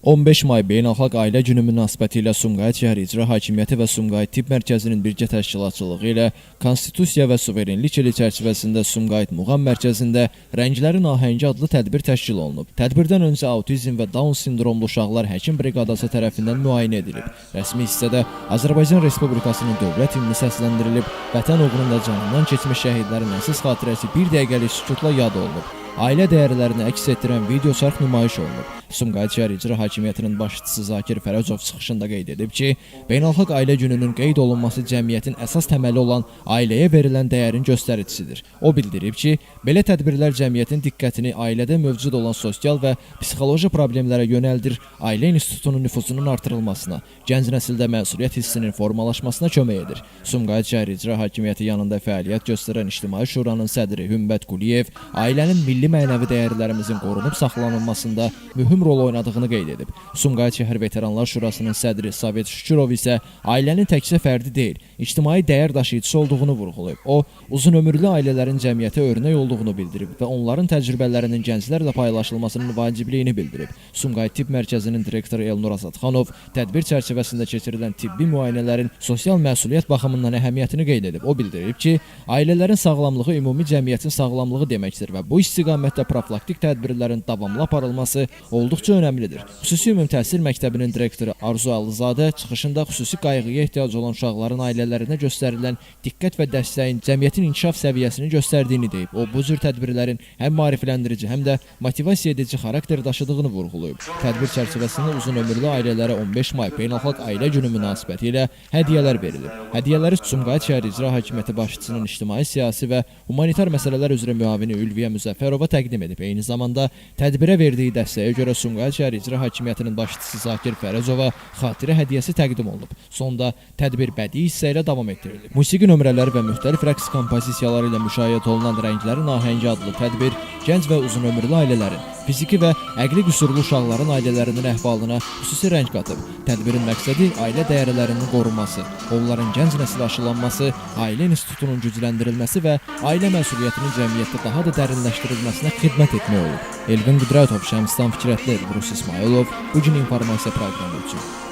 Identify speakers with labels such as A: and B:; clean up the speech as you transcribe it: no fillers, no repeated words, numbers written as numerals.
A: 15 may Beynəlxalq Ailə Günü münasibətilə Sumqayıt şəhər İcra Hakimiyyəti və Sumqayıt Tibb Mərkəzinin birgə təşkilatçılığı ilə Konstitusiya və Suverenlik ili çərçivəsində Sumqayıt Muğam Mərkəzində Rənglərin Ahəngi adlı tədbir təşkil olunub. Tədbirdən öncə autizm və Down sindromlu uşaqlar həkim briqadası tərəfindən müayinə edilib. Rəsmi hissədə Azərbaycan Respublikasının dövlət himni səsləndirilib, vətən uğrunda canından keçmiş şəhidlərin əsas xatirəsi bir dəqiqəlik sükutla yad olunub. Ailə dəyərlərini əks etdirən video çarx nümayiş olunub. Sumqayıt şəhər İcra Hakimiyyətinin başçısı Zakir Fərəcov çıxışında qeyd edib ki, Beynəlxalq Ailə Gününün qeyd olunması cəmiyyətin əsas təməli olan ailəyə verilən dəyərin göstəricisidir. O bildirib ki, belə tədbirlər cəmiyyətin diqqətini ailədə mövcud olan sosial və psixoloji problemlərə yönəldir, ailə institutunun nüfuzunun artırılmasına, gənc nəsildə məsuliyyət hissinin formalaşmasına kömək edir. Sumqayıt şəhər İcra Hakimiyyəti yanında fəaliyyət göstərən İctimai Şuranın sədri Hümbət Quliyev ailənin milli mənəvi dəyərlərimizin qorunub saxlanılmasında mühüm rol oynadığını qeyd edib. Sumqayıt şəhər Veteranlar Şurasının sədri Sovet Şükürov isə ailənin təkcə fərdi deyil, ictimai dəyər daşıyıcısı olduğunu vurğulayıb. O, uzunömürlü ailələrin cəmiyyətə örnək olduğunu bildirib və onların təcrübələrinin gənclərlə paylaşılmasının vacibliyini bildirib. Sumqayıt Tibb Mərkəzinin direktoru Elnur Azadxanov tədbir çərçivəsində keçirilən tibbi müayinələrin sosial məsuliyyət baxımından əhəmiyyətini qeyd edib. O bildirib ki, ailələrin sağlamlığı ümumi cəmiyyətin sağlamlığı deməkdir və bu istiqamətdə profilaktik tədbirlərin davamlı aparılması olduqca önəmlidir. Xüsusi Ümumi Təhsil Məktəbinin direktoru Arzu Alızadə çıxışında xüsusi qayğıya ehtiyac olan uşaqların ailələrinə göstərilən diqqət və dəstəyin cəmiyyətin inkişaf səviyyəsini göstərdiyini deyib. O, bu cür tədbirlərin həm maarifləndirici, həm də motivasiya edici xarakter daşıdığını vurğulayıb. Tədbir çərçivəsində uzunömürlü ailələrə 15 may Beynəlxalq Ailə Günü münasibəti ilə hədiyyələr verilib. Hədiyyələri Sumqayıt şəhər İcra Hakimiyyəti başçısının ictimai siyasi və humanitar məsələlər üzrə müavini Ülviyə Müzəffərova təqdim edib. Eyni zamanda tədbirə verdiyi dəstəyə görə Sumqayıt şəhər İcra Hakimiyyətinin başçısı Zakir Fərəcova xatirə hədiyyəsi təqdim olunub. Sonda tədbir bədii hissə ilə davam etdirilib. Musiqi nömrələri və müxtəlif rəqs kompozisiyaları ilə müşayiət olunan Rənglərin Ahəngi adlı tədbir gənc və uzunömürlü ailələrin, fiziki və əqli qüsurlu uşaqların ailələrinin əhvalına xüsusi rəng qatıb. Tədbirin məqsədi ailə dəyərlərinin qorunması, onların gənc nəsil aşılanması, ailə institutunun gücləndirilməsi və ailə məsuliyyətinin cəmiyyətdə daha da dərinləşdirilməsinə xidmət etmək olub. Elvin Qüdrətov, Şəmstan Fikrətli, Rus İsmailov, bugün informasiya proqramı üçün.